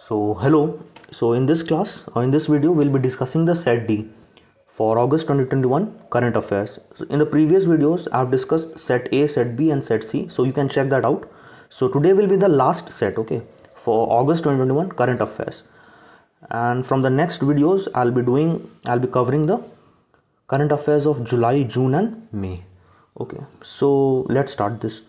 So hello. So in this class or in this video we'll be discussing the set D for August 2021 current affairs. So in the previous videos I've discussed set A, set B and set C, so you can check that out. So today will be the last set, okay, for August 2021 current affairs. And from the next videos I'll be covering the current affairs of July, June and May. Okay. So let's start this.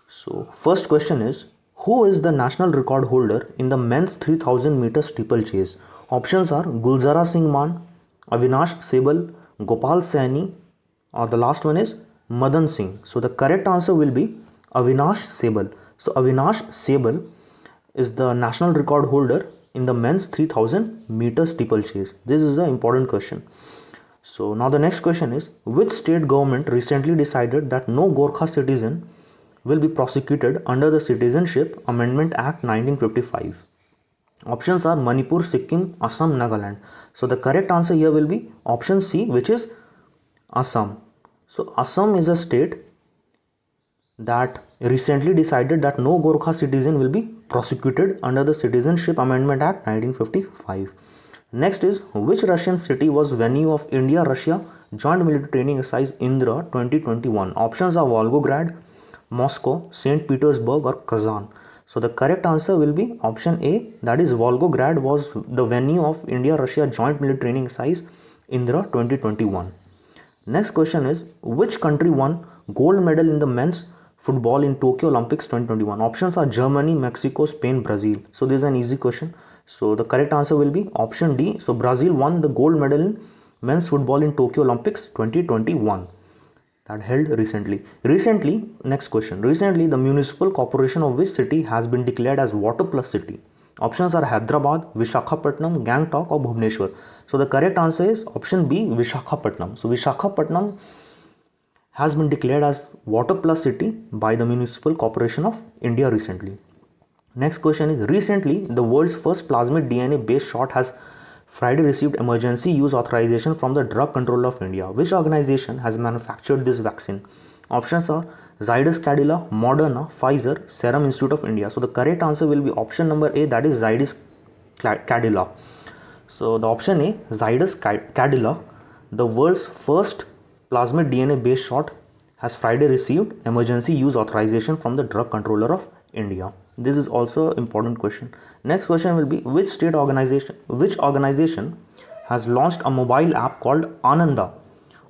So first question is, who is the national record holder in the men's 3000 meter steeplechase? Options are Gulzara Singh Mann, Avinash Sehgal, Gopal Saini, or the last one is Madan Singh. So the correct answer will be Avinash Sehgal. So Avinash Sehgal is the national record holder in the men's 3000 meter steeplechase. This is the important question. So now the next question is, which state government recently decided that no Gorkha citizen will be prosecuted under the Citizenship Amendment Act 1955? Options are Manipur, Sikkim, Assam, Nagaland. So the correct answer here will be option C, which is Assam. So Assam is a state that recently decided that no Gorkha citizen will be prosecuted under the Citizenship Amendment Act 1955. Next is, which Russian city was venue of India-Russia Joint Military Training Exercise Indra 2021? Options are Volgograd, Moscow, St. Petersburg or Kazan. So the correct answer will be option A, that is Volgograd was the venue of India-Russia Joint Military Training Exercise Indra 2021. Next question is, which country won gold medal in the men's football in Tokyo Olympics 2021? Options are Germany, Mexico, Spain, Brazil. So this is an easy question. So the correct answer will be option D. So Brazil won the gold medal in men's football in Tokyo Olympics 2021 that held recently. Next question. Recently, the municipal corporation of which city has been declared as Water Plus City? Options are Hyderabad, Vishakhapatnam, Gangtok or Bhubaneswar. So the correct answer is option B, Vishakhapatnam. So Vishakhapatnam has been declared as Water Plus City by the Municipal Corporation of India recently. Next question is, recently the world's first plasmid DNA based shot has Friday received emergency use authorization from the Drug Control of India. Which organization has manufactured this vaccine? Options are Zydus Cadila, Moderna, Pfizer, Serum Institute of India. So the correct answer will be option number A, that is Zydus Cadila. So the option A, Zydus Cadila, the world's first plasmid DNA based shot, has Friday received emergency use authorization from the Drug Controller of India. This is also an important question. Next question will be, which organization has launched a mobile app called Ananda?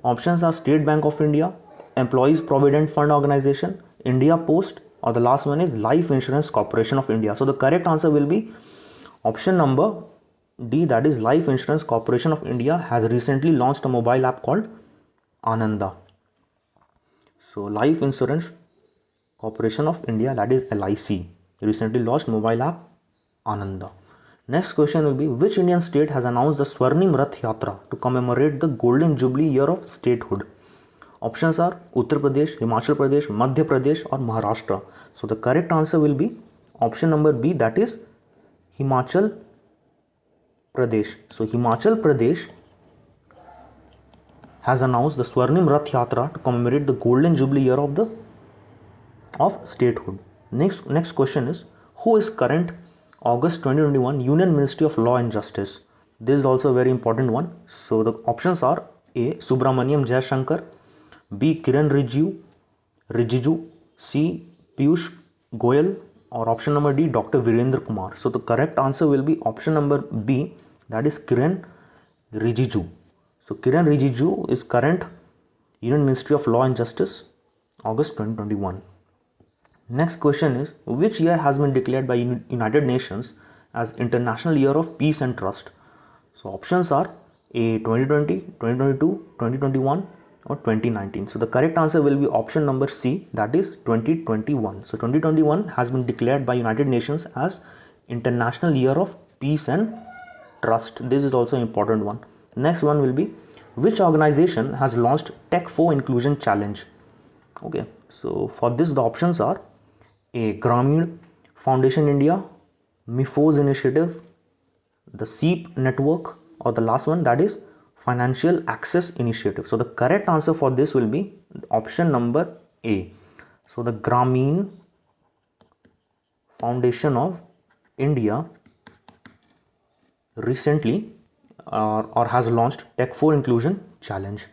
Options are State Bank of India, Employees Provident Fund Organization, India Post, or the last one is Life Insurance Corporation of India. So the correct answer will be option number D, that is Life Insurance Corporation of India has recently launched a mobile app called Ananda. So Life Insurance Corporation of India, that is LIC, recently launched mobile app Ananda. Next question will be, which Indian state has announced the Swarnim Rath Yatra to commemorate the Golden Jubilee year of statehood? Options are Uttar Pradesh, Himachal Pradesh, Madhya Pradesh or Maharashtra. So the correct answer will be option number B, that is Himachal Pradesh. So Himachal Pradesh has announced the Swarnim Rath Yatra to commemorate the Golden Jubilee year of statehood. Next question is, who is current August 2021 Union Ministry of Law and Justice? This is also a very important one. So the options are A, Subramaniam Jayashankar, B, Kiran Rijiju, C, Piyush Goyal, or option number D, Dr. Virendra Kumar. So the correct answer will be option number B, that is Kiran Rijiju. So Kiran Rijiju is current Union Ministry of Law and Justice, August 2021. Next question is, which year has been declared by United Nations as International Year of Peace and Trust? So options are A, 2020, 2022, 2021 or 2019. So the correct answer will be option number C, that is 2021. So 2021 has been declared by United Nations as International Year of Peace and Trust. This is also an important one. Next one will be, which organization has launched Tech for Inclusion Challenge? Okay, so for this the options are A, Grameen Foundation India, MIFOS Initiative, the SEEP Network, or the last one, that is Financial Access Initiative. So the correct answer for this will be option number A. So the Grameen Foundation of India recently or has launched Tech for Inclusion Challenge?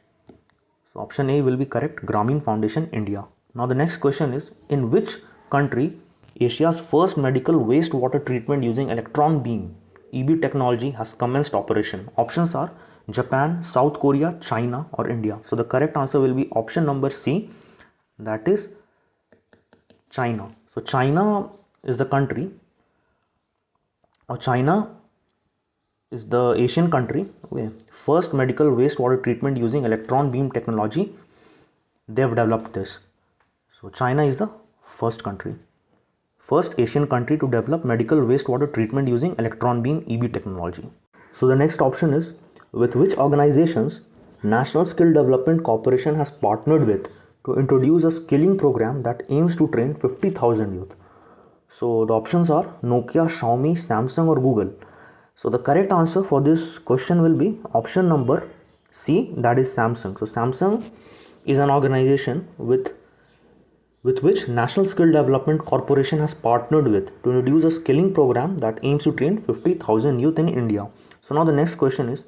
So option A will be correct, Grameen Foundation, India. Now the next question is, in which country Asia's first medical wastewater treatment using electron beam EB technology has commenced operation? Options are Japan, South Korea, China or India. So the correct answer will be option number C, that is China. So China is the country, or China is the Asian country. Okay. First medical wastewater treatment using electron beam technology, they have developed this. So China is the first country, first Asian country to develop medical wastewater treatment using electron beam EB technology. So the next option is, with which organizations National Skill Development Corporation has partnered with to introduce a skilling program that aims to train 50,000 youth? So the options are Nokia, Xiaomi, Samsung or Google. So the correct answer for this question will be option number C, that is Samsung. So Samsung is an organization with which National Skill Development Corporation has partnered with to introduce a skilling program that aims to train 50,000 youth in India. So now the next question is,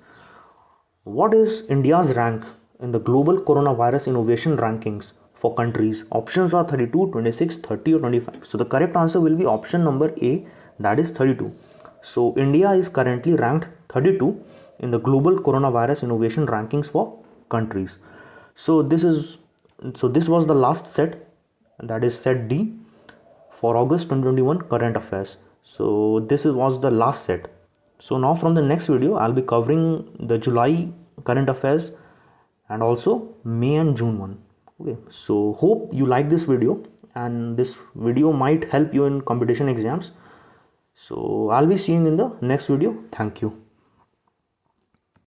what is India's rank in the global coronavirus innovation rankings for countries? Options are 32, 26, 30 or 25. So the correct answer will be option number A, that is 32. So India is currently ranked 32 in the global coronavirus innovation rankings for countries. So this was the last set, that is set D for August 2021 current affairs. So this was the last set. So now from the next video I'll be covering the July current affairs and also May and June one. Okay, so hope you like this video, and this video might help you in competition exams. So I'll be seeing you in the next video. Thank you.